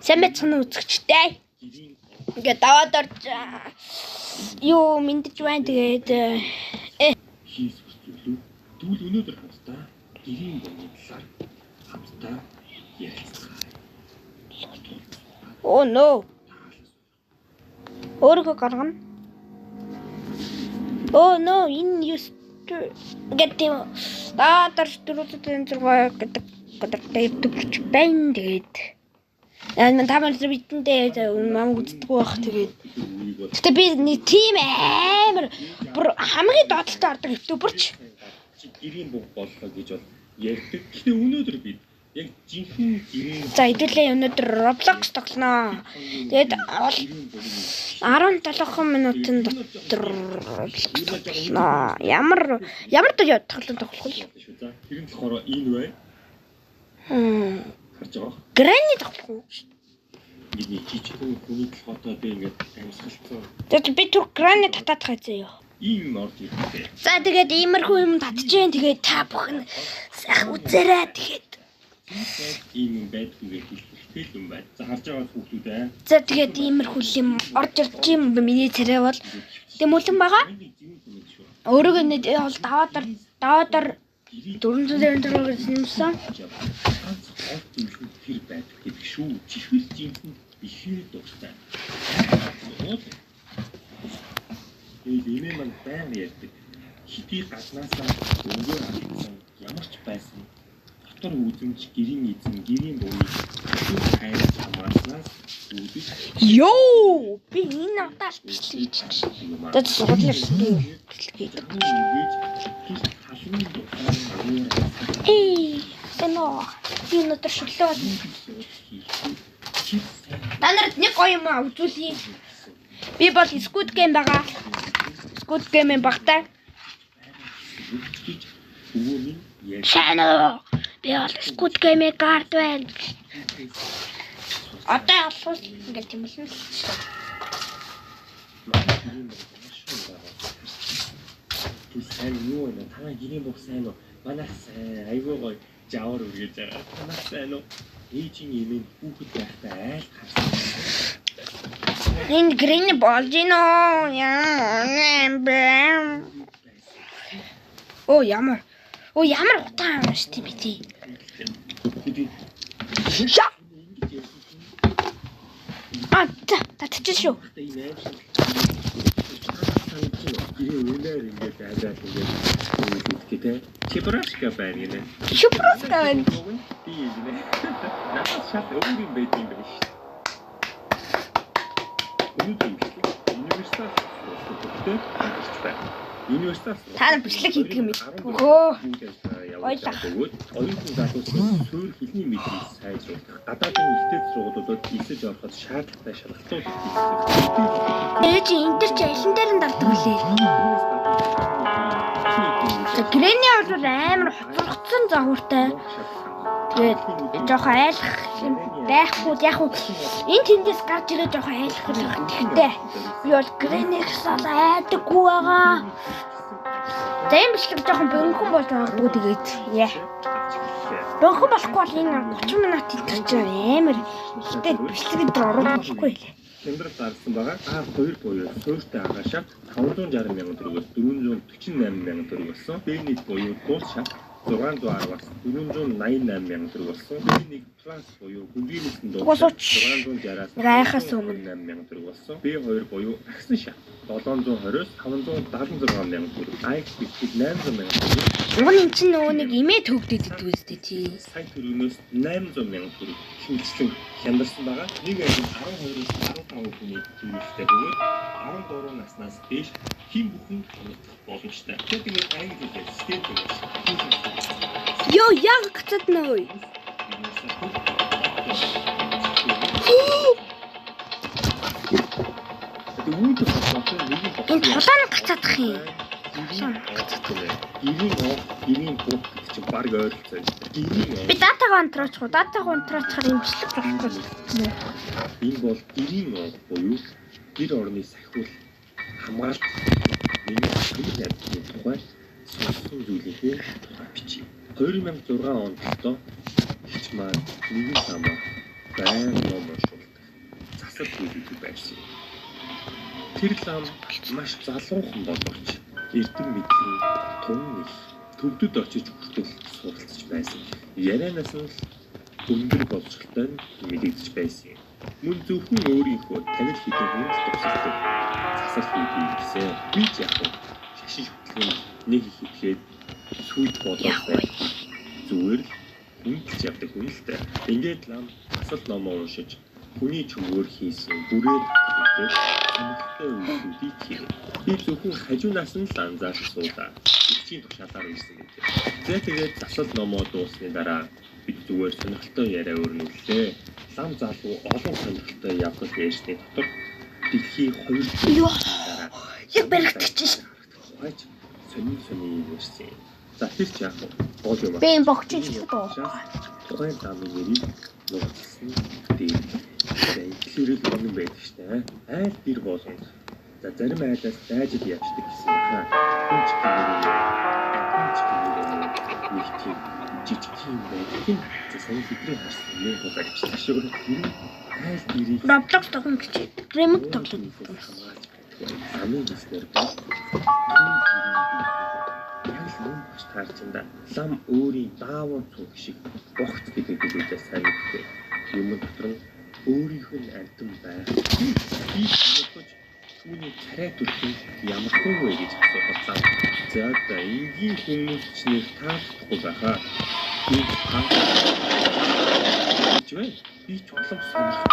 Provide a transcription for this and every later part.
Сайн мэцэн үзэгчтэй. Ингээ даваад орж юу мэдэж байна тэгээд хийсвэр зүйлүү дүүл өнөөдөр хамтдаа гэрийн борны талаар хамтдаа ярилцгаая. Oh no. Өөрийгөө гаргана. Oh no, энэ гэдэг датарч 406 гэдэг дэвтэрч байна тэгээд энэ тамаар бидэндээ мам үздэг байх тэгээд гэтээ би нэг тим амар хамгийн доотлолтой ордог ютуберч гэрийн бүх боллоо гэж бол ярьдаг. Гэхдээ өнөөдөр бид яг жинхэнэ гэрийн за хэдүүлээ өнөөдөр Roblox тоглоно. Тэгээд 17 минутын дотор тоглоно. Ямар тоглох вэ? Тэр нь болохоор энэ бай. Харж байгаа. Granny тоглох уу? Миний жижигхэн хүний толгойтой би ингээд амьсгалцсан. Тэгээд би түр Granny татаад хайцаа ёо. Ийм орд ирэхтэй. За тэгээд иймэрхүү юм татчихээн тэгээд та бүхэн сайхан үзээрэй тэгээд ийм байдгүйгээ хэлбэлтэй юм байна. За харж байгаа хүүхдүүд аа. за тэгээд иймэрхүү юм орж ирж юм миний царай бол тэмүүлэн байгаа. Өөрөөгөө нэг бол даваад 404 гэж нэмсэн. Тэр байдаг гэдэг шүү. Чихэл жинхэнэ ихээр дуртай. Энэ маань баян ярьдаг. Хитий гаднаасаа өнгөөр авсан ямар ч байсан дотор үзэмж гэрийн эзэн гэрийн бууны хайр хамааснаас үүдэж Йоо би энэ удаас бичлэг хийж байна. Тэгээд судлаарсан бичлэг хийдэг. Тэно би өнөөдөр шүлээ болно. Та нарт нэг гоё юм үзүүлье. Би бол Squid Game байгаа. Squid Game багтаа. Шано. Би бол Squid Game карт байна. Одоо алхах ингээд тэмүүлсэн л шүү. сайн юу вэ? Танай гэрийн бүх сайн уу? Манайх сайн. Айгүй гоё жавар үргэж байгаа. Танай сайн уу? Ээжийн эмээн хүүхэд байхдаа айл харсан. Энэ грин болж гинөө. Яа. Оо ямар утаа юм шүү дээ би. Татчих шүү. Гэрийн үнээр ингээд аваад ингээд гэдэг. Чебрашка байна гинэ. Чебрашка байна. Би гинэ. Надад шат өөр юм байд юм байна шүү. Университет та бичлэг хийдэг юм өө. Ойлах. Оюутан залуучууд суур хэлний мэдрийг сайжруулах, гадаадын ихтэй сургуулиудад нисэж ороход шаардлагатай шалгалтууд хийх. Ээж энэ төр чи алин дээр нь дардаг үлээ. Грэни бол амар хоцрогдсон загвартай. Тэгээд жоохон айлах юм байхгүй яг уу энэ тэндээс гарч ирээ жоохон айлах хэрэгтэй. Би бол Грэнигс айдаггүй байгаа. Тэм бичлэг жоохон бөнгөн болж байгаагүй тэгээд яа. Бөнгөн болохгүй бол энэ 30 минут хэлчих амар ихтэй бичлэг дээр орох болохгүй лээ. Хямдрал зарсан байгаа. А2 буюу суурьтай агаашаа 560 мянган төгрөгөөс 448 мянган төгрөг болсон. Б1 буюу дуус шат 610-аас 488 мянган төгрөг болсон. Б1 плюс буюу гүнзгиймээс дуус 660-аас 8 мянган төгрөг болсон. Б2 буюу агсан шат 720-оос 576 мянган төгрөг. X гэдэг 800 мянган төгрөг. Уг нь чинь нөгөө нэг имээ төгдөд идэв үстэй тий. Сайн төгрөгнөөс 800 мянган төгрөг хэмжлэн хямдарсан байгаа. Нэг ажил 12-оос 15 хүний төгрөгтэй бөгөөд 14 наснаас дээш хэн бүхэн хямдах боломжтой. Тэгээд англи хэлээр стейт гэж. Йоо яг гацад нөө. Энэ тулаан гацаадах юм. Гэрийн бүх чинь баг ойролцоо. Би датагаа онтроочихоор имжлэх болохгүй. Энэ бол гэрийн буюу гэр орны сахиул хамгаалт миний хэлэх явдлын тухай сонсон зүйлийнхээ тухай бичиж. 2006 онд хич маань нэгэн самаа байнга ном уншуулдаг. Засал хийдэг байсан юм. Тэр лам маш залуухан боловч эрдэм мэдлэг тун их төвдөд очиж хүртэл суралцж байсан. Ярианаас нь өндөр боловсролтой мэдэгдэж байсан юм. Мөн зөвхөн өөрийнхөө танил хийдэг хүн тусалдаг. Засал хийдэг гэсэн. Би ч яг шашин хөтлөг нэг их ихэд сүйд болоод байх. Зүгээр л хүндж явдаг хүн л дээ. Ингээд лам засал номоо уншиж хүний чөмөр хийсэн бүрээд хэлдэг сонирхолтой үйлсүүдийг хийв. Би зөвхөн хажуунаас нь л анзаарч суулаа. Ичийн тушаалаар ирсэн гэдэг. Тэгээд засал номоо дуусны дараа бид зүгээр сонирхолтой яриа өрнүүллээ. Лам залуу олон сонирхолтой явдал ярьсны дотор дэлхийн 2 дараа яг баригдчихж хайч сонин ярьсан. За тэр ч яг гол юм. би энэ богчиж доо. Тухайн ламын нэрийг нууцсан дээр ихлэрэл юм байдаг штэ. Айл дэр болгоно. За зарим айлаас дайжид явждаг гэсэн хаа. Хүнч гэмээр жижиг юм байдаг. За сайн хэдрээ харсан юм боловч шүү. Айл дэрийг Roblox тоглоно гэж. Remote тоглоно. амын гэснээр таарчанда лам өөрийн даавар цуг шиг богц гэдэг зүйлээ сайн мэддэг. Юм дотор нь өөрийнх нь альтан байх. Би сонирхож түүний царай төрхөнд ямар хүн вэ гэж асуусан. За одоо энгийн хүмүүс ч нэг таахгүй байхаа. Би ч улам сонирхож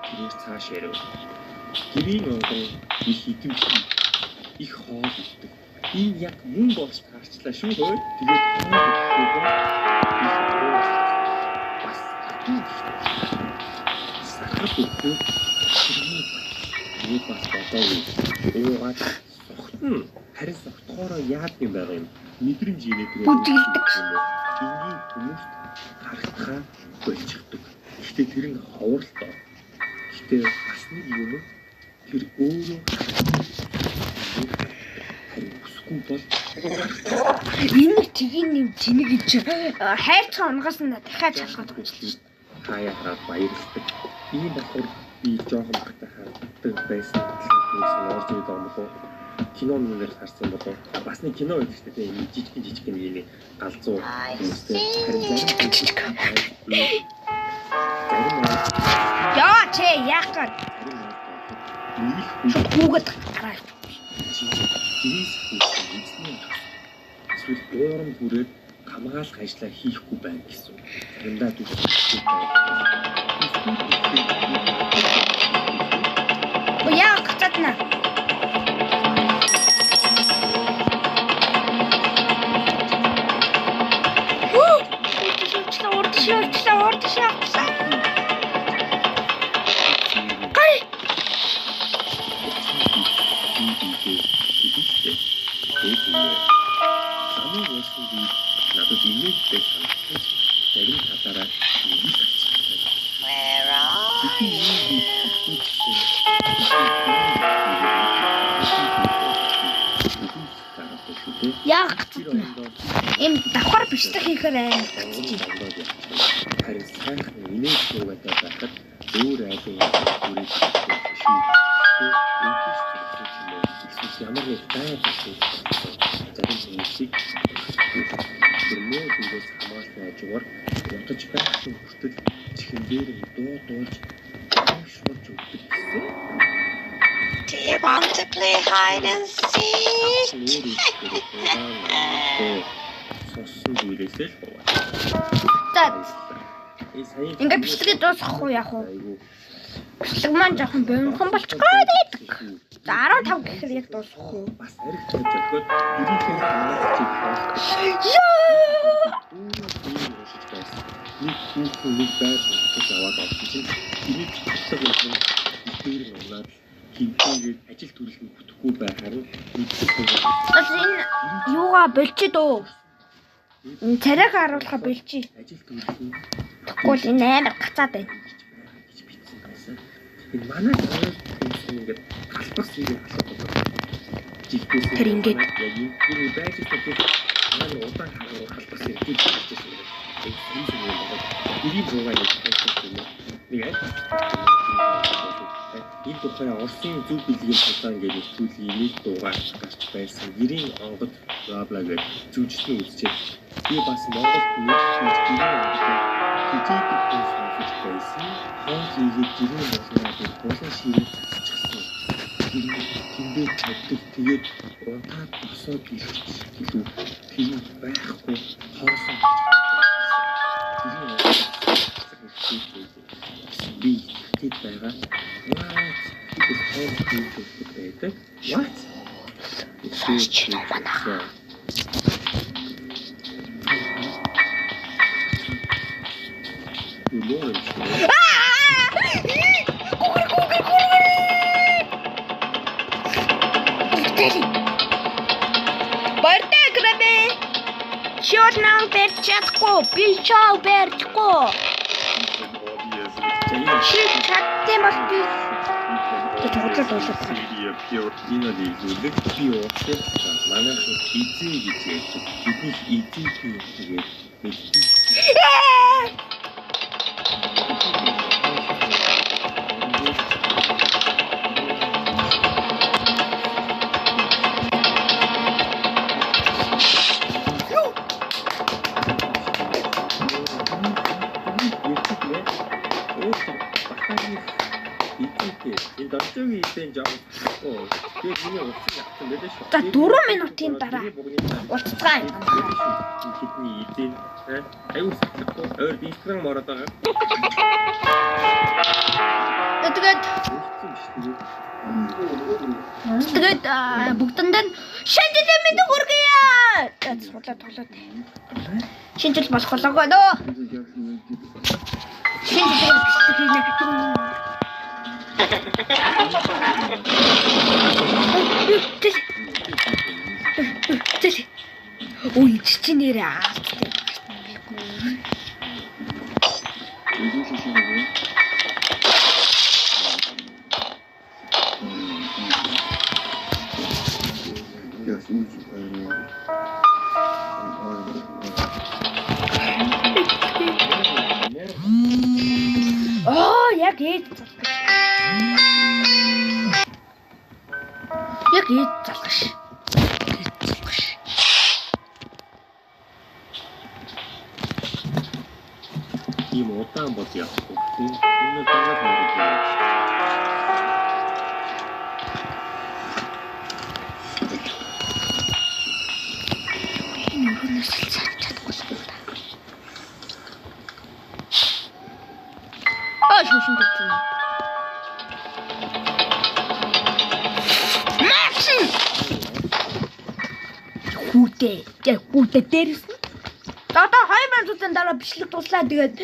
тэрээр цааш ярив. Гэрийн онгон их идэвхтэй их хоол иддэг. Энэ яг мөн болж таарчлаа шүү хөөе. Тэгээд хоол идэх бас сахар өгөх нэг бас бодоогүй. Уугаад сохтно. Харин сохтохороо яад юм байгаа юм. Мэдрэмж инээдэг. Бүжгэлдэг. Энгийн хүмүүст харагдахаа болчихдог. Гэхдээ тэр нь ховорлоо. Гэхдээ бас нэг юм тэр өөрөө харин бол энэ тгийн юм тэнэг гэж хайрцаг онгоос нь дахиад шалгаад өгч л шүү. Хаяа баярлалдаг. Ийм болохоор би жоохон багтаа харддаг байсан. Орж ирээд байгаа юм. Кино нэр харсан болов. Бас нэг кино байдаг шүү дээ. Энэ жижиг нэг галзуу хүмүүстэй харин Яа чи яах гээд хүүгээд гараа. Эсвэл уурам хүрээд хамгаалах ажлаа хийхгүй байна гэсэн. Заримдаа түлхэлтэй байна. Яа гацадна. Урдшаа. Надад инээдтэй санагдсан. Зарим талаараа нэг Яг им давхар бичдэг хийхээр амар. Харин сайхан инээд суугаад байхад өөр айлын бүрийг шүү. Эсвэл ямар нэг байдлыг зарим хүмүүсийг тэрмээс хамаалсан ажгаар ятаж байхын хүртэл чихэндээр дуулж шууд өгдөг гэсэн. Do you want to play hide and seek? Сосон зүйлээсээ л боо. Ингээ бичлэгээ дуусгахгүй яах вэ? Бичлэг маань жоохон бомхон болчихгоо байдаг. За 15 гэхээр яг дуусахгүй. Бас аригтай жоход гэрийнхээ хамгаалж нэг хүүхний байр гэж аваад авсан чинь гэрээ цэцэг болсон дээр унаад хинтээгээд ажил төрөлхөнд бүтэхгүй байхаар мэддэг байгаа. Бас энэ юугаа болчихд оо. Царайг харуулахаа болчих. Ажил төрөлхөнд Тэгвэл энэ амар гацаад байна. гэж бичсэн байсан. Энэ манай хүмүүс ингээд халбас хийгээд халахгүй. Тэр ингээд яг энэ байж байгаа тийм манай удаан хараа халбас хийж ирсэн. Ирийн буугаа нэг хайсан юм. Нэг аль энэ тухай Оросын зөв билгийн тулаан гэдэг зүйлийг нэг дуугаар гарч байсан. Ирийн онгод бла гэж зүгжлэн үзчихээ. Би бас Монгол хүмүүс ирийн онгод хичээдэг хүмүүс байсан. Хоолыг ирийн болгоноор булан ширээ цацчихсан. Тэндээ чаддаг тэгээд унтаад босоод ирчих гэлүү тийм байхгүй хоосон. Би тэд байгаа. What? Сачи банаа. Бартай грэбэ. Чёрнал перчатку, пичал перчку. Шигтэн багти. Тэтгэж дуусах. Пиортиноди зүлэг би уусах. Манайхан эзээ гэж ярьдаг. Бидний эзээ тэгээд мэдээ. За 4 минутын дараа уулзцгаая. Бидний эзэн аюу сахихгүй өөр Instagram ороод байгаа. Тэгээд бүгдэнд нь шинжлэх мэдээг хүргье. Судлаад тоглоод. Шинжил болох болоогүй нөө. Шинжлэх ой чичнэрээ аастай. Яг ийм залгаш. Ийм удаан бол явахгүй. Энэ дагаад байна. Энэ өрнөс цааш чадахгүй юм да. Шошин дэвчэн. Хүүтэй дээрс. Одоо 2 минутын дараа бичлэг дуслаа. Тэгээд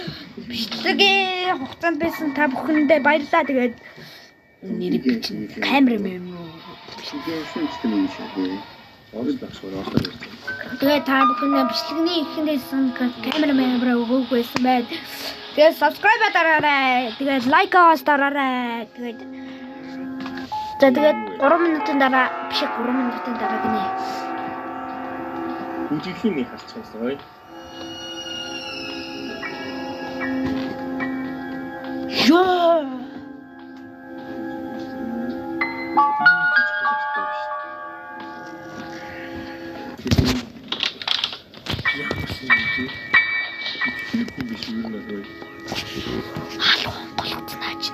бичлэгийн хугацаанд байсан та бүхэндээ баярлалаа. Тэгээд нэр бичин камер юм уу? Тэгээд та бүхэндээ бичлэгний ихэндээсэн камерамен өгөөг байсан байд. Тэгээд subscribe дараарай. Тэгээд like дараарай. Тэгээд 3 минутын дараа биш 3 минутын дараа гинэ. Үжиглэний харцгаасаа. Ёо. Халуун болцнаач.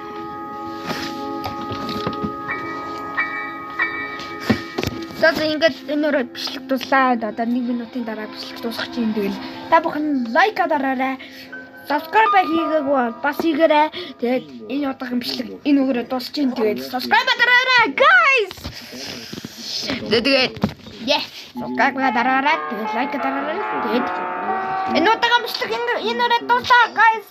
За ингээд өнөөрөө бичлэг дуслаа. Одоо 1 минутын дараа бичлэг дуусах чинь тэгэл та бүхэн лайк дараарай. Subscribe хийгээгүй бол бас хийгээрэй. Тэгээд энэ удаагийн бичлэг энэ өгөрөө дуусч чинь тэгээд subscribe дараарай guys. Тэгээд subscribe дараарай. Тэгээд лайк дараарай. Тэгээд энэ удаагийн бичлэг энэ өрөө дуусаа guys.